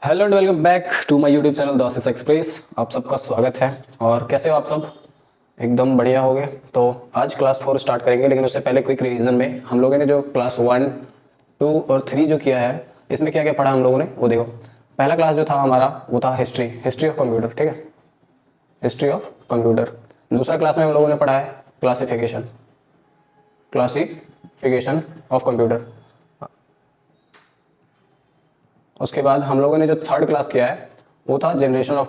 Hello and welcome back to my YouTube channel the Ashish Express. आप सबका स्वागत है। और कैसे हो आप सब? एकदम बढ़िया हो गए। तो आज क्लास 4 स्टार्ट करेंगे, लेकिन उससे पहले क्विक रिवीजन में हम लोगों ने जो क्लास 1, 2 और 3 जो किया है, इसमें क्या क्या पढ़ा हम लोगों ने वो देखो। पहला क्लास जो था हमारा वो था हिस्ट्री ऑफ कंप्यूटर। ठीक है, हिस्ट्री ऑफ कंप्यूटर। दूसरा क्लास में हम लोगों ने पढ़ा है क्लासिफिकेशन ऑफ कंप्यूटर। उसके बाद हम लोगों ने जो थर्ड क्लास किया है वो था जनरेशन ऑफ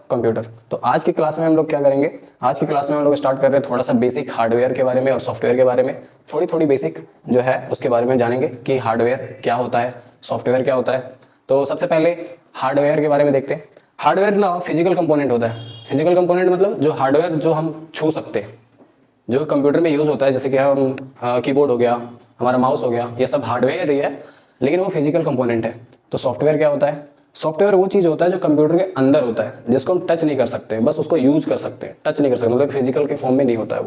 कंप्यूटर। तो आज की क्लास में हम लोग क्या करेंगे? आज की क्लास में हम लोग स्टार्ट कर रहे हैं थोड़ा सा बेसिक हार्डवेयर के बारे में और सॉफ्टवेयर के बारे में। थोड़ी बेसिक जो है उसके बारे में जानेंगे कि हार्डवेयर क्या होता है, सॉफ्टवेयर क्या होता है। तो सबसे पहले हार्डवेयर के बारे में देखते हैं। हार्डवेयर ना फिजिकल कंपोनेंट होता है। फिजिकल कंपोनेंट मतलब जो हार्डवेयर जो हम छू सकते हैं, जो कंप्यूटर में यूज़ होता है, जैसे कि हम कीबोर्ड हो गया, हमारा माउस हो गया, ये सब हार्डवेयर ही है, लेकिन वो फिजिकल कंपोनेंट है। तो सॉफ्टवेयर क्या होता है? सॉफ्टवेयर वो चीज़ होता है जो कंप्यूटर के अंदर होता है, जिसको हम टच नहीं कर सकते, बस उसको यूज कर सकते हैं। टच नहीं कर सकते मतलब फिजिकल के फॉर्म में नहीं होता है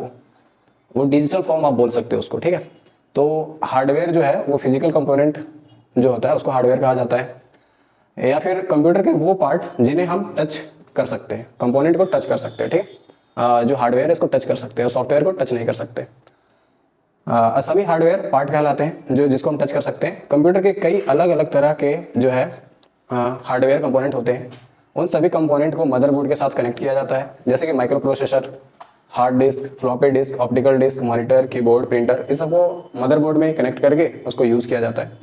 वो डिजिटल फॉर्म आप बोल सकते हो उसको। ठीक है, तो हार्डवेयर जो है वो फिजिकल कंपोनेंट जो होता है उसको हार्डवेयर कहा जाता है। या फिर कंप्यूटर के वो पार्ट जिन्हें हम टच कर सकते हैं, कंपोनेंट को टच कर सकते हैं। ठीक है, जो हार्डवेयर है इसको टच कर सकते हैं, सॉफ्टवेयर को टच नहीं कर सकते। सभी हार्डवेयर पार्ट कहलाते हैं जो जिसको हम टच कर सकते हैं। कंप्यूटर के कई अलग अलग तरह के जो है हार्डवेयर कंपोनेंट होते हैं। उन सभी कंपोनेंट को मदरबोर्ड के साथ कनेक्ट किया जाता है, जैसे कि microprocessor, hard disk, floppy disk, optical disk, monitor, keyboard, printer, इस सबको मदरबोर्ड में कनेक्ट करके उसको यूज़ किया जाता है।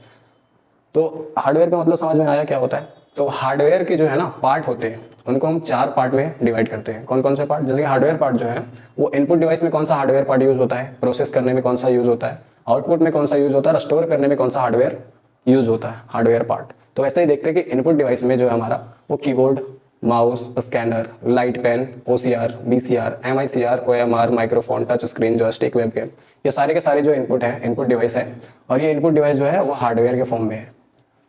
तो हार्डवेयर का मतलब समझ में आया क्या होता है? तो हार्डवेयर के जो है ना पार्ट होते हैं, उनको हम 4 पार्ट में डिवाइड करते हैं। कौन कौन से पार्ट? जैसे कि हार्डवेयर पार्ट जो है वो इनपुट डिवाइस में कौन सा हार्डवेयर पार्ट यूज़ होता है, प्रोसेस करने में कौन सा यूज़ होता है, आउटपुट में कौन सा यूज़ होता है, स्टोर करने में कौन सा हार्डवेयर यूज़ होता है, हार्डवेयर पार्ट। तो ऐसे ही देखते हैं कि इनपुट डिवाइस में जो है हमारा वो keyboard, mouse, scanner, light pen, OCR, BCR, MICR, OMR, microphone, touch screen, joystick, webcam, ये सारे के सारे जो इनपुट है, इनपुट डिवाइस है। और ये इनपुट डिवाइस जो है वो हार्डवेयर के फॉर्म में है।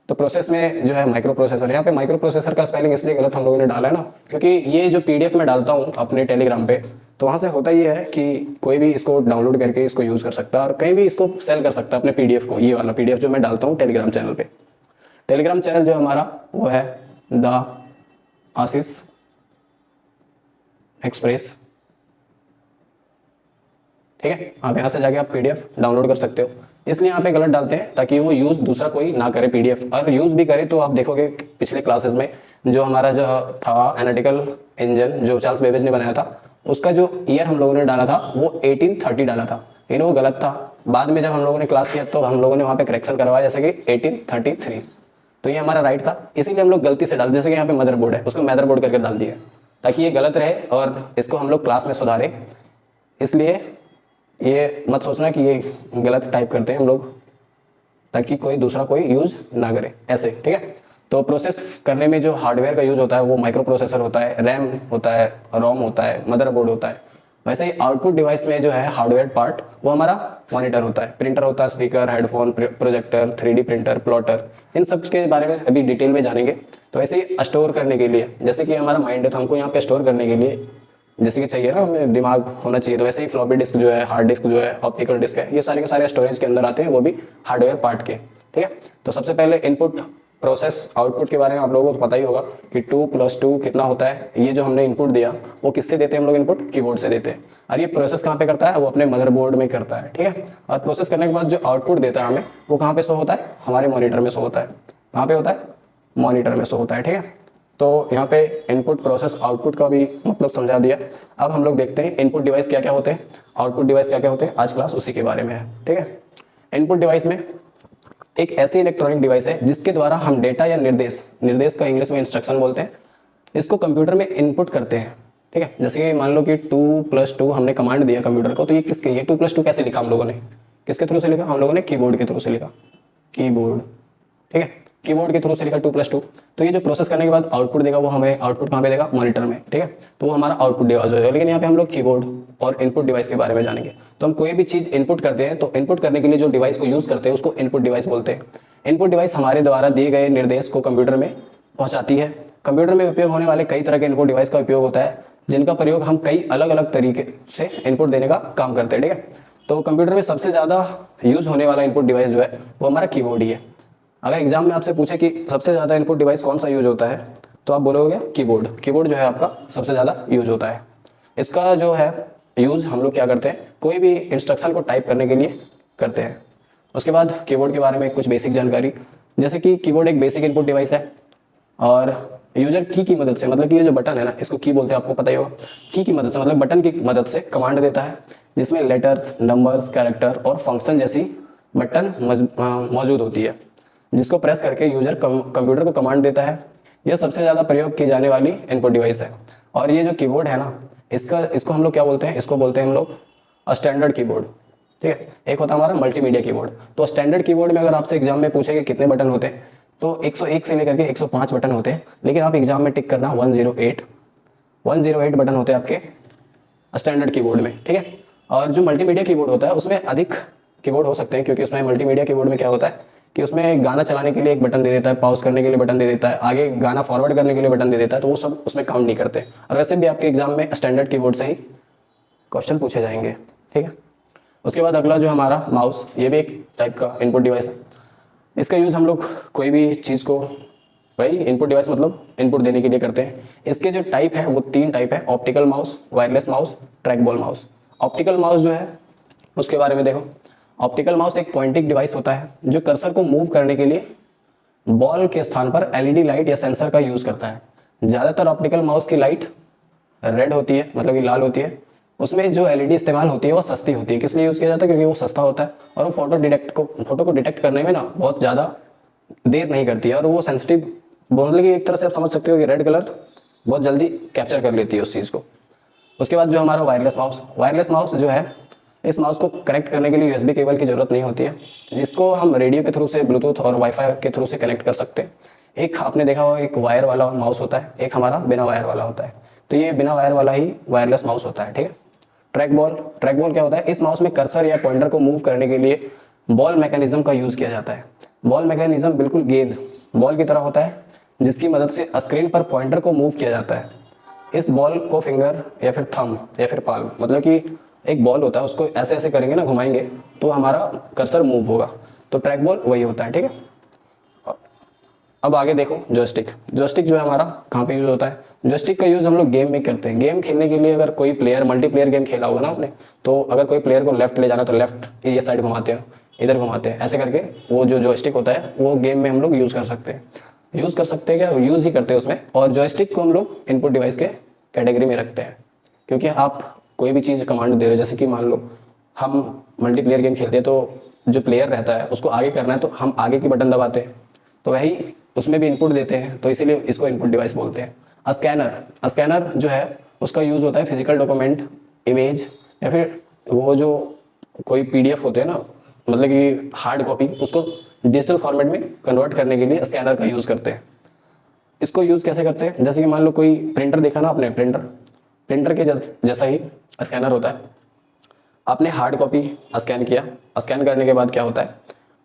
तो प्रोसेस में जो है माइक्रो प्रोसेसर, यहाँ पे माइक्रो प्रोसेसर का स्पेलिंग इसलिए गलत हम लोगों ने डाला है ना, क्योंकि ये जो पीडीएफ में डालता हूँ अपने टेलीग्राम पे, तो वहाँ से होता ये है कि कोई भी इसको डाउनलोड करके इसको यूज़ कर सकता है और कहीं भी इसको सेल कर सकता है अपने पीडीएफ को। ये वाला पीडीएफ जो मैं डालता हूँ टेलीग्राम चैनल पे। टेलीग्राम चैनल जो हमारा वो है द आशीष एक्सप्रेस। ठीक है, आप यहाँ से जाके आप पीडीएफ डाउनलोड कर सकते हो। इसलिए यहाँ पे गलत डालते हैं ताकि वो यूज़ दूसरा कोई ना करे पीडीएफ, और यूज़ भी करे तो आप देखोगे पिछले क्लासेस में जो हमारा जो था एनालिटिकल इंजन जो चार्ल्स बेबेज ने बनाया था, उसका जो ईयर हम लोगों ने डाला था वो 1830 डाला था, लेकिन वो गलत था। बाद में जब हम लोगों ने क्लास किया तो हम लोगों ने वहाँ पे करेक्शन करवाया, जैसे कि 1833। तो ये हमारा राइट था, इसीलिए हम लोग गलती से डाल, जैसे कि यहाँ पे मदरबोर्ड है उसको मदरबोर्ड करके डाल दिया, ताकि ये गलत रहे और इसको हम लोग क्लास में सुधारें। इसलिए ये मत सोचना कि ये गलत टाइप करते हैं हम लोग, ताकि कोई दूसरा कोई यूज ना करे ऐसे। ठीक है, तो प्रोसेस करने में जो हार्डवेयर का यूज होता है वो माइक्रो प्रोसेसर होता है, रैम होता है, रोम होता है, मदरबोर्ड होता है। वैसे ही आउटपुट डिवाइस में जो है हार्डवेयर पार्ट वो हमारा मॉनिटर होता है, प्रिंटर होता है, speaker, headphone, projector, 3D printer, plotter, इन सब के बारे में अभी डिटेल में जानेंगे। तो ऐसे ही स्टोर करने के लिए, जैसे कि हमारा माइंड है तो हमको यहाँ पे स्टोर करने के लिए जैसे कि चाहिए ना, हमें दिमाग होना चाहिए, तो वैसे ही फ्लॉपी डिस्क जो है, हार्ड डिस्क जो है, ऑप्टिकल डिस्क है, ये सारे के सारे स्टोरेज के अंदर आते हैं, वो भी हार्डवेयर पार्ट के। ठीक है, तो सबसे पहले इनपुट, प्रोसेस, आउटपुट के बारे में आप लोगों को पता ही होगा कि 2 + 2 कितना होता है। ये जो हमने इनपुट दिया वो किससे देते हैं हम लोग? इनपुट कीबोर्ड से देते हैं। और ये प्रोसेस कहाँ पे करता है? वो अपने मदरबोर्ड में करता है। ठीक है, और प्रोसेस करने के बाद जो आउटपुट देता है हमें, वो कहाँ पे शो होता है? हमारे मॉनिटर में शो होता है। कहाँ पे होता है? मॉनिटर में शो होता है। ठीक है, तो यहाँ पे इनपुट, प्रोसेस, आउटपुट का भी मतलब समझा दिया। अब हम लोग देखते हैं इनपुट डिवाइस क्या क्या होते हैं, आउटपुट डिवाइस क्या क्या होते हैं। आज क्लास उसी के बारे में है। ठीक है, इनपुट डिवाइस में एक ऐसी इलेक्ट्रॉनिक डिवाइस है जिसके द्वारा हम डेटा या निर्देश, निर्देश का इंग्लिश में इंस्ट्रक्शन बोलते हैं, इसको कंप्यूटर में इनपुट करते हैं। ठीक है, जैसे कि मान लो कि 2 + 2 हमने कमांड दिया कंप्यूटर को, तो ये किसके, ये 2 + 2 कैसे लिखा हम लोगों ने? किसके थ्रू से लिखा? हम लोगों ने कीबोर्ड के थ्रू से लिखा, कीबोर्ड। ठीक है, कीबोर्ड के थ्रू से लिखा 2 + 2। तो ये जो प्रोसेस करने के बाद आउटपुट देगा वो हमें आउटपुट कहाँ पे देगा? मॉनिटर में। ठीक है, तो वो हमारा आउटपुट डिवाइस हो जाएगा। लेकिन यहाँ पे हम लोग कीबोर्ड और इनपुट डिवाइस के बारे में जानेंगे। तो हम कोई भी चीज़ इनपुट करते हैं तो इनपुट करने के लिए जो डिवाइस को यूज़ करते हैं उसको इनपुट डिवाइस बोलते हैं। इनपुट डिवाइस हमारे द्वारा दिए गए निर्देश को कंप्यूटर में पहुँचाती है। कंप्यूटर में उपयोग होने वाले कई तरह के इनपुट डिवाइस का उपयोग होता है, जिनका प्रयोग हम कई अलग अलग तरीके से इनपुट देने का काम करते हैं। ठीक है, तो कंप्यूटर में सबसे ज़्यादा यूज़ होने वाला इनपुट डिवाइस जो है वो हमारा कीबोर्ड ही है। अगर एग्जाम में आपसे पूछे कि सबसे ज़्यादा इनपुट डिवाइस कौन सा यूज होता है, तो आप बोलोगे कीबोर्ड। कीबोर्ड जो है आपका सबसे ज़्यादा यूज होता है। इसका जो है यूज़ हम लोग क्या करते हैं, कोई भी इंस्ट्रक्शन को टाइप करने के लिए करते हैं। उसके बाद कीबोर्ड के बारे में कुछ बेसिक जानकारी, जैसे कि कीबोर्ड एक बेसिक इनपुट डिवाइस है और यूजर की मदद से, मतलब कि ये जो बटन है ना, इसको की बोलते हैं, आपको पता ही होगा। की मदद से मतलब बटन की मदद से कमांड देता है, जिसमें लेटर्स, नंबर्स, कैरेक्टर और फंक्शन जैसी बटन मौजूद होती है, जिसको प्रेस करके यूजर कंप्यूटर को कमांड देता है। यह सबसे ज़्यादा प्रयोग की जाने वाली इनपुट डिवाइस है। और ये जो कीबोर्ड है ना, इसको हम लोग क्या बोलते हैं, इसको बोलते हैं हम लोग स्टैंडर्ड कीबोर्ड। ठीक है, एक होता है हमारा मल्टीमीडिया कीबोर्ड। तो स्टैंडर्ड कीबोर्ड में अगर आपसे एग्जाम में पूछे कि कितने बटन होते हैं, तो 101 से लेकर के 105 बटन होते हैं, लेकिन आप एग्जाम में टिक करना 108 बटन होते हैं आपके स्टैंडर्ड कीबोर्ड में। ठीक है, और जो मल्टीमीडिया कीबोर्ड होता है उसमें अधिक कीबोर्ड हो सकते हैं, क्योंकि उसमें मल्टीमीडिया कीबोर्ड में क्या होता है कि उसमें गाना चलाने के लिए एक बटन दे देता है, पॉज करने के लिए बटन दे देता है, आगे गाना फॉरवर्ड करने के लिए बटन दे देता है, तो वो सब उसमें काउंट नहीं करते। और वैसे भी आपके एग्जाम में स्टैंडर्ड कीबोर्ड से ही क्वेश्चन पूछे जाएंगे। ठीक है, उसके बाद अगला जो हमारा माउस, ये भी एक टाइप का इनपुट डिवाइस है। इसका यूज़ हम लोग कोई भी चीज़ को, भाई इनपुट डिवाइस मतलब इनपुट देने के लिए करते हैं। इसके जो टाइप है वो 3 टाइप है, optical mouse, wireless mouse, track ball mouse. Optical mouse जो है उसके बारे में देखो, ऑप्टिकल माउस एक पॉइंटिंग डिवाइस होता है जो कर्सर को मूव करने के लिए बॉल के स्थान पर एलईडी लाइट या सेंसर का यूज़ करता है। ज़्यादातर ऑप्टिकल माउस की लाइट रेड होती है, मतलब कि लाल होती है। उसमें जो एलईडी इस्तेमाल होती है वो सस्ती होती है। किस लिए यूज़ किया जाता है? क्योंकि वो सस्ता होता है और वो फोटो को डिटेक्ट करने में ना बहुत ज़्यादा देर नहीं करती है, और वो सेंसिटिव, मतलब कि एक तरह से आप समझ सकते हो कि रेड कलर बहुत जल्दी कैप्चर कर लेती है उस चीज़ को। उसके बाद जो हमारा वायरलेस माउस जो है, इस माउस को कनेक्ट करने के लिए यूएसबी केबल की ज़रूरत नहीं होती है, जिसको हम रेडियो के थ्रू से, ब्लूटूथ और वाईफाई के थ्रू से कनेक्ट कर सकते हैं। एक आपने देखा होगा एक वायर वाला माउस होता है, एक हमारा बिना वायर वाला होता है। तो ये बिना वायर वाला ही वायरलेस माउस होता है। ठीक है, ट्रैक बॉल क्या होता है? इस माउस में कर्सर या पॉइंटर को मूव करने के लिए बॉल मैकेनिज्म का यूज़ किया जाता है। बॉल मैकेनिज्म बिल्कुल गेंद बॉल की तरह होता है, जिसकी मदद से स्क्रीन पर पॉइंटर को मूव किया जाता है। इस बॉल को फिंगर या फिर थंब या फिर पाल्म, मतलब कि एक बॉल होता है, उसको ऐसे ऐसे करेंगे ना, घुमाएंगे तो हमारा कर्सर मूव होगा। तो ट्रैक बॉल वही होता है। ठीक है, अब आगे देखो जॉयस्टिक जो है हमारा कहाँ पे यूज़ होता है? जॉयस्टिक का यूज़ हम लोग गेम में करते हैं। गेम खेलने के लिए अगर कोई प्लेयर मल्टीप्लेयर गेम खेला होगा ना आपने, तो अगर कोई प्लेयर को लेफ्ट ले जाना तो लेफ्ट ये साइड घुमाते हैं, इधर घुमाते हैं, ऐसे करके वो जो जॉयस्टिक होता है वो गेम में हम लोग यूज़ कर सकते हैं। क्या यूज़ ही करते हैं उसमें। और जॉयस्टिक को हम लोग इनपुट डिवाइस के कैटेगरी में रखते हैं, क्योंकि आप कोई भी चीज़ कमांड दे रहे हो, जैसे कि मान लो हम मल्टीप्लेयर गेम खेलते हैं, तो जो प्लेयर रहता है उसको आगे करना है तो हम आगे की बटन दबाते हैं, तो वही उसमें भी इनपुट देते हैं, तो इसीलिए इसको इनपुट डिवाइस बोलते हैं। स्कैनर जो है उसका यूज़ होता है फिजिकल डॉक्यूमेंट, इमेज या फिर वो जो कोई पीडीएफ होते हैं ना, मतलब कि हार्ड कॉपी, उसको डिजिटल फॉर्मेट में कन्वर्ट करने के लिए स्कैनर का यूज़ करते हैं। इसको यूज़ कैसे करते हैं? जैसे कि मान लो कोई प्रिंटर देखा ना आपने, प्रिंटर के जैसा ही स्कैनर होता है। आपने हार्ड कॉपी स्कैन किया, स्कैन करने के बाद क्या होता है,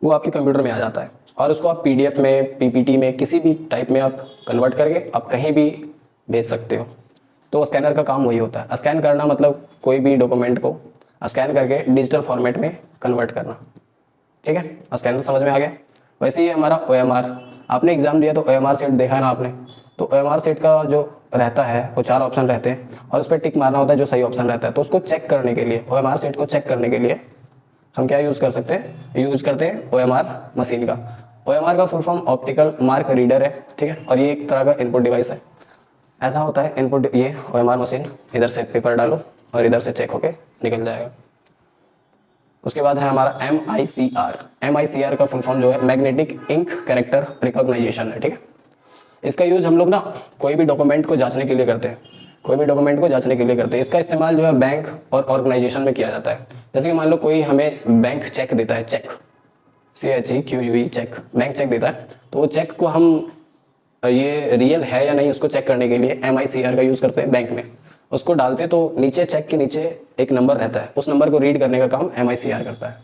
वो आपके कंप्यूटर में आ जाता है, और उसको आप पीडीएफ में, पीपीटी में, किसी भी टाइप में आप कन्वर्ट करके आप कहीं भी भेज सकते हो। तो स्कैनर का काम वही होता है। स्कैन करना मतलब कोई भी डॉक्यूमेंट को स्कैन करके डिजिटल फॉर्मेट में कन्वर्ट करना। ठीक है, स्कैनर समझ में आ गया। वैसे ही हमारा OMR, आपने एग्जाम दिया तो OMR सेट देखा है ना आपने, तो OMR सेट का जो रहता है वो 4 ऑप्शन रहते हैं, और उस पर टिक मारना होता है जो सही ऑप्शन रहता है। तो उसको चेक करने के लिए, OMR सेट को चेक करने के लिए हम क्या यूज़ कर सकते हैं? यूज़ करते हैं OMR मशीन का। OMR का full form optical mark reader है। ठीक है, और ये एक तरह का इनपुट डिवाइस है। ऐसा होता है इनपुट, ये OMR मशीन, इधर से पेपर डालो और इधर से चेक होके निकल जाएगा। उसके बाद है हमारा MICR का फुल फॉर्म जो है मैग्नेटिक इंक कैरेक्टर रिकॉग्नाइजेशन है। ठीक है, इसका यूज़ हम लोग ना कोई भी डॉक्यूमेंट को जांचने के लिए करते हैं, इसका इस्तेमाल जो है बैंक और ऑर्गेनाइजेशन में किया जाता है। जैसे कि मान लो कोई हमें बैंक चेक देता है, CHEQUE चेक, बैंक चेक देता है, तो वो चेक को हम ये रियल है या नहीं उसको चेक करने के लिए MICR का यूज़ करते हैं। बैंक में उसको डालते हैं तो नीचे चेक के नीचे एक नंबर रहता है, उस नंबर को रीड करने का काम MICR करता है।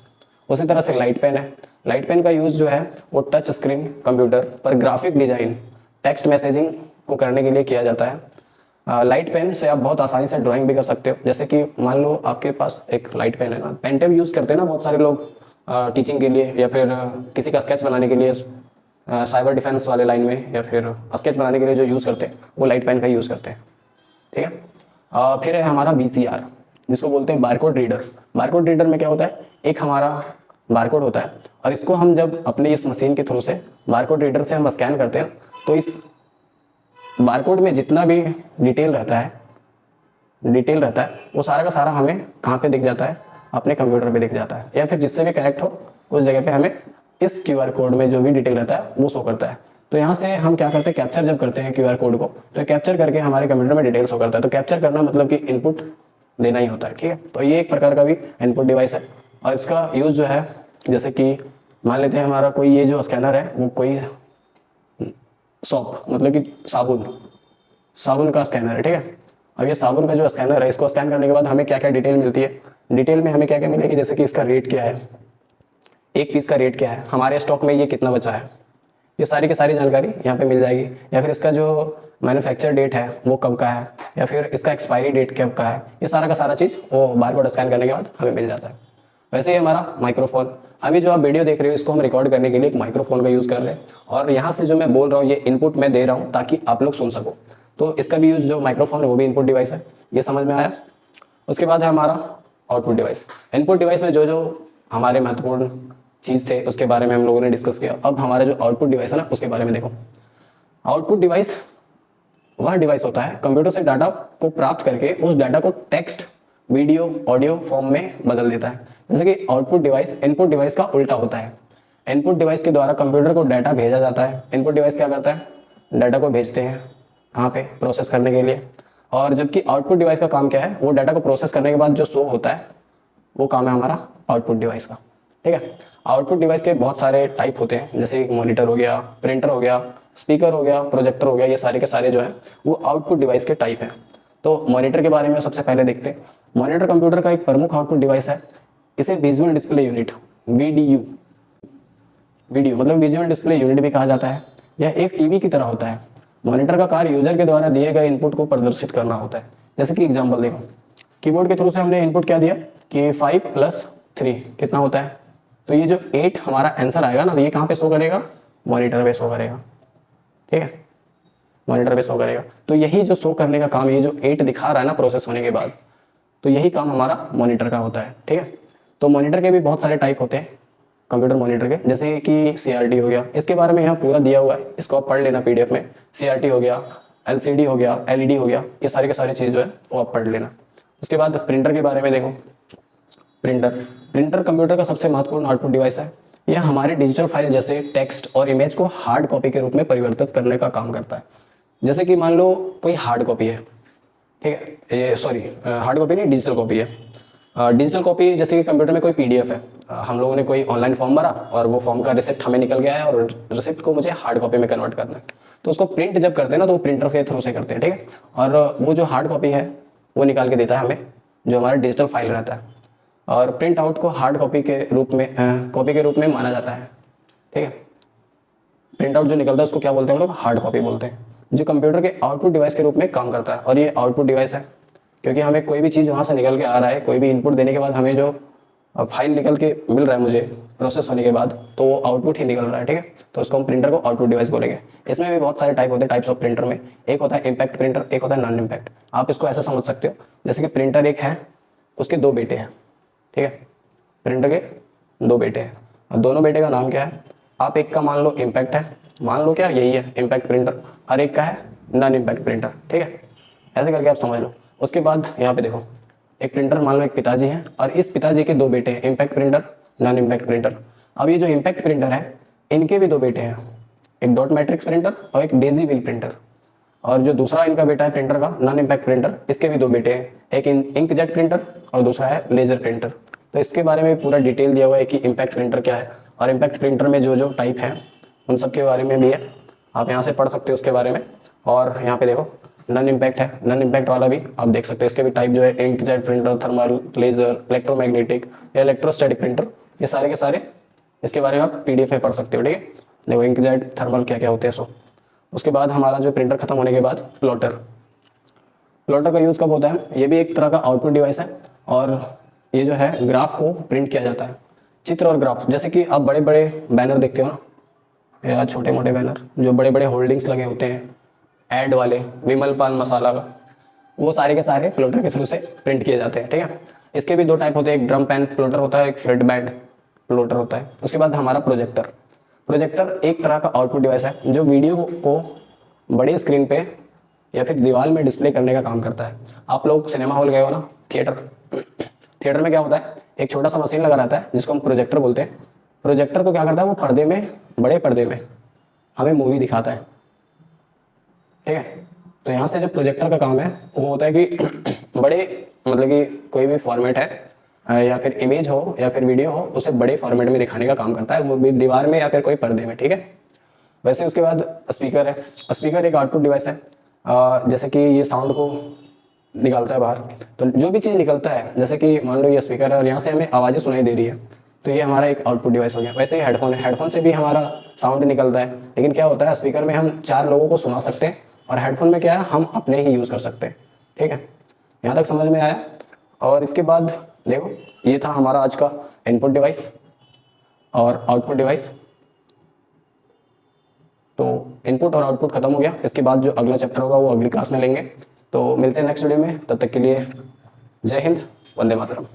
उसी तरह से लाइट पेन है। लाइट पेन का यूज़ जो है वो टच स्क्रीन कंप्यूटर पर ग्राफिक डिज़ाइन, टेक्स्ट मैसेजिंग को करने के लिए किया जाता है। लाइट पेन से आप बहुत आसानी से ड्राइंग भी कर सकते हो। जैसे कि मान लो आपके पास एक लाइट पेन है ना, पेन टेप यूज़ करते हैं ना बहुत सारे लोग टीचिंग के लिए, या फिर किसी का स्केच बनाने के लिए, साइबर डिफेंस वाले लाइन में, या फिर स्केच बनाने के लिए जो यूज़ करते हैं वो लाइट पेन का यूज़ करते हैं, ठीक है। फिर है हमारा VCR, जिसको बोलते हैं बारकोड रीडर। बारकोड रीडर में क्या होता है, एक हमारा बारकोड होता है, और इसको हम जब अपने इस मशीन के थ्रू से बारकोड रीडर से हम स्कैन करते हैं, तो इस बारकोड में जितना भी डिटेल रहता है वो सारा का सारा हमें कहाँ पे दिख जाता है, अपने कंप्यूटर पे दिख जाता है, या फिर जिससे भी कनेक्ट हो उस जगह पे हमें इस QR कोड में जो भी डिटेल रहता है वो शो करता है। तो यहाँ से हम क्या करते हैं, कैप्चर जब करते हैं QR कोड को, तो कैप्चर करके हमारे कंप्यूटर में डिटेल शो करता है। तो कैप्चर करना मतलब कि इनपुट देना ही होता है, ठीक है। तो ये एक प्रकार का भी इनपुट डिवाइस है, और इसका यूज़ जो है, जैसे कि मान लेते हैं हमारा कोई ये जो स्कैनर है वो कोई सॉप मतलब कि साबुन का स्कैनर है, ठीक है। अब ये साबुन का जो स्कैनर है, इसको स्कैन करने के बाद हमें क्या क्या डिटेल मिलती है, डिटेल में हमें क्या क्या मिलेगी, जैसे कि इसका रेट क्या है, एक पीस का रेट क्या है, हमारे स्टॉक में ये कितना बचा है, ये सारी की सारी जानकारी यहाँ पे मिल जाएगी। या फिर इसका जो मैन्युफैक्चर डेट है वो कब का है, या फिर इसका एक्सपायरी डेट कब का है, ये सारा का सारा चीज़ वो बारकोड स्कैन करने के बाद हमें मिल जाता है। वैसे ही हमारा माइक्रोफोन, अभी जो आप वीडियो देख रहे हो इसको हम रिकॉर्ड करने के लिए एक माइक्रोफोन का यूज़ कर रहे हैं, और यहाँ से जो मैं बोल रहा हूँ ये इनपुट मैं दे रहा हूँ ताकि आप लोग सुन सको। तो इसका भी यूज़, जो माइक्रोफोन है वो भी इनपुट डिवाइस है, ये समझ में आया। उसके बाद है हमारा आउटपुट डिवाइस। इनपुट डिवाइस में जो जो हमारे महत्वपूर्ण चीज़ थे उसके बारे में हम लोगों ने डिस्कस किया। अब हमारा जो आउटपुट डिवाइस है ना उसके बारे में देखो। आउटपुट डिवाइस वह डिवाइस होता है कंप्यूटर से डाटा को प्राप्त करके उस डाटा को टेक्स्ट, वीडियो, ऑडियो फॉर्म में बदल देता है। जैसे कि आउटपुट डिवाइस इनपुट डिवाइस का उल्टा होता है। इनपुट डिवाइस के द्वारा कंप्यूटर को डाटा भेजा जाता है। इनपुट डिवाइस क्या करता है, डाटा को भेजते हैं कहाँ पे, प्रोसेस करने के लिए। और जबकि आउटपुट डिवाइस का काम क्या है, वो डाटा को प्रोसेस करने के बाद जो शो होता है वो काम है हमारा आउटपुट डिवाइस का, ठीक है। आउटपुट डिवाइस के बहुत सारे टाइप होते हैं, जैसे मॉनिटर हो गया, प्रिंटर हो गया, स्पीकर हो गया, प्रोजेक्टर हो गया, ये सारे के सारे जो है वो आउटपुट डिवाइस के टाइप हैं। तो मॉनिटर के बारे में सबसे पहले देखते हैं। मॉनिटर कंप्यूटर का एक प्रमुख आउटपुट डिवाइस है। इसे विजुअल डिस्प्ले यूनिट, वीडियो मतलब विजुअल डिस्प्ले यूनिट भी कहा जाता है। यह एक टीवी की तरह होता है। मॉनिटर का कार्य यूजर के द्वारा दिए गए इनपुट को प्रदर्शित करना होता है। जैसे कि एग्जांपल देखो, कीबोर्ड के थ्रू से हमने इनपुट क्या दिया कि 5 + 3 कितना होता है, तो ये जो 8 हमारा आंसर आएगा ना, तो ये कहाँ पे शो करेगा, मॉनिटर पे शो करेगा, ठीक है, मॉनिटर पे शो करेगा। तो यही जो शो करने का काम, ये जो 8 दिखा रहा है ना प्रोसेस होने के बाद, तो यही काम हमारा मॉनिटर का होता है, ठीक है। तो मॉनिटर के भी बहुत सारे टाइप होते हैं कंप्यूटर मॉनिटर के, जैसे कि CRT हो गया, इसके बारे में यहाँ पूरा दिया हुआ है, इसको आप पढ़ लेना PDF में। CRT हो गया, LCD हो गया, LED हो गया, ये सारे के सारे चीज़ जो है वो आप पढ़ लेना। उसके बाद प्रिंटर के बारे में देखो। प्रिंटर कंप्यूटर का सबसे महत्वपूर्ण आउटपुट डिवाइस है। यह हमारे डिजिटल फाइल जैसे टेक्स्ट और इमेज को हार्ड कॉपी के रूप में परिवर्तित करने का काम करता है। जैसे कि मान लो कोई हार्ड कॉपी है, ठीक है, ये सॉरी हार्ड कॉपी नहीं, डिजिटल कॉपी है। डिजिटल कॉपी जैसे कि कंप्यूटर में कोई PDF है, हम लोगों ने कोई ऑनलाइन फॉर्म भरा और वो फॉर्म का रिसिप्ट हमें निकल गया है, और रिसिप्ट को मुझे हार्ड कॉपी में कन्वर्ट करना है, तो उसको प्रिंट जब करते हैं ना, तो वो प्रिंटर के थ्रू से करते हैं, ठीक है। और वो जो हार्ड कॉपी है वो निकाल के देता है हमें, जो हमारा डिजिटल फाइल रहता है। और प्रिंट आउट को हार्ड कॉपी के रूप में माना जाता है, ठीक है। प्रिंट आउट जो निकलता है उसको क्या बोलते हैं हम लोग, हार्ड कॉपी बोलते हैं, जो कंप्यूटर के आउटपुट डिवाइस के रूप में काम करता है। और ये आउटपुट डिवाइस है क्योंकि हमें कोई भी चीज़ वहाँ से निकल के आ रहा है, कोई भी इनपुट देने के बाद हमें जो फाइल निकल के मिल रहा है मुझे प्रोसेस होने के बाद, तो वो आउटपुट ही निकल रहा है, ठीक है। तो उसको हम प्रिंटर को आउटपुट डिवाइस बोलेंगे। इसमें भी बहुत सारे टाइप होते हैं, टाइप्स ऑफ प्रिंटर में। एक होता है इम्पैक्ट प्रिंटर, एक होता है नॉन इम्पैक्ट। आप इसको ऐसा समझ सकते हो जैसे कि प्रिंटर एक है, उसके 2 बेटे हैं, ठीक है। प्रिंटर के 2 बेटे हैं, और दोनों बेटे का नाम क्या है, आप एक का मान लो इम्पैक्ट है, मान लो क्या यही है इम्पैक्ट प्रिंटर, और एक का है नॉन इम्पैक्ट प्रिंटर, ठीक है। ऐसे करके आप समझ लो। उसके बाद यहाँ पे देखो, एक प्रिंटर मान लो एक पिताजी हैं, और इस पिताजी के 2 बेटे हैं, impact printer, non impact printer. अब ये जो इम्पैक्ट प्रिंटर है, इनके भी 2 बेटे हैं, एक डॉट मैट्रिक्स प्रिंटर और एक डेजी व्हील प्रिंटर। और जो दूसरा इनका बेटा है प्रिंटर का, नॉन इम्पैक्ट प्रिंटर, इसके भी 2 बेटे हैं, एक इंकजेट प्रिंटर और दूसरा है लेजर प्रिंटर। तो इसके बारे में पूरा डिटेल दिया हुआ है कि इम्पैक्ट प्रिंटर क्या है, और इम्पैक्ट प्रिंटर में जो जो टाइप है उन सब के बारे में भी है, आप यहाँ से पढ़ सकते हो उसके बारे में। और यहाँ पे देखो नॉन इम्पैक्ट है, नॉन इम्पैक्ट वाला भी आप देख सकते हैं। इसके भी टाइप जो है inkjet printer, thermal, laser, electromagnetic या इलेक्ट्रोस्टैटिक प्रिंटर, ये सारे के सारे इसके बारे में आप PDF में पढ़ सकते हो, ठीक है। देखो इंकजेट, थर्मल क्या क्या होते हैं सो। उसके बाद हमारा जो प्रिंटर खत्म होने के बाद प्लॉटर। प्लॉटर का यूज़ कब होता है? ये भी एक तरह का आउटपुट डिवाइस है और ये जो है ग्राफ को प्रिंट किया जाता है। चित्र और ग्राफ, जैसे कि आप बड़े बड़े बैनर देखते हो ना, या छोटे मोटे बैनर जो बड़े बड़े होल्डिंग्स लगे होते हैं ऐड वाले, विमल पान मसाला का, वो सारे के सारे प्लॉटर के थ्रू से प्रिंट किए जाते हैं। ठीक है, इसके भी दो टाइप होते हैं, एक ड्रम पैन प्लॉटर होता है, एक फ्लैट बेड प्लॉटर होता है। उसके बाद हमारा प्रोजेक्टर। प्रोजेक्टर एक तरह का आउटपुट डिवाइस है जो वीडियो को बड़ी स्क्रीन पे या फिर दीवार में डिस्प्ले करने का काम करता है। आप लोग सिनेमा हॉल गए हो ना, थिएटर में क्या होता है, एक छोटा सा मशीन लगा रहता है जिसको हम प्रोजेक्टर बोलते हैं। प्रोजेक्टर को क्या करता है, वो पर्दे में, बड़े पर्दे में हमें मूवी दिखाता है। ठीक है, तो यहाँ से जो प्रोजेक्टर का काम है वो होता है कि बड़े, मतलब कि कोई भी फॉर्मेट है या फिर इमेज हो या फिर वीडियो हो, उसे बड़े फॉर्मेट में दिखाने का काम करता है, वो भी दीवार में या फिर कोई पर्दे में। ठीक है, वैसे उसके बाद स्पीकर है। स्पीकर एक आउटपुट डिवाइस है, जैसे कि ये साउंड को निकालता है बाहर। तो जो भी चीज़ निकलता है, जैसे कि मान लो ये स्पीकर है और यहाँ से हमें आवाज़ें सुनाई दे रही है, तो ये हमारा एक आउटपुट डिवाइस हो गया। वैसे ही हेडफोन है, हेडफोन से भी हमारा साउंड निकलता है, लेकिन क्या होता है, स्पीकर में हम 4 लोगों को सुना सकते हैं और हेडफोन में क्या है, हम अपने ही यूज़ कर सकते हैं। ठीक है, यहाँ तक समझ में आया। और इसके बाद देखो, ये था हमारा आज का इनपुट डिवाइस और आउटपुट डिवाइस। तो इनपुट और आउटपुट खत्म हो गया। इसके बाद जो अगला चैप्टर होगा वो अगली क्लास में लेंगे। तो मिलते हैं नेक्स्ट वीडियो में, तब तक के लिए जय हिंद, वंदे मातरम।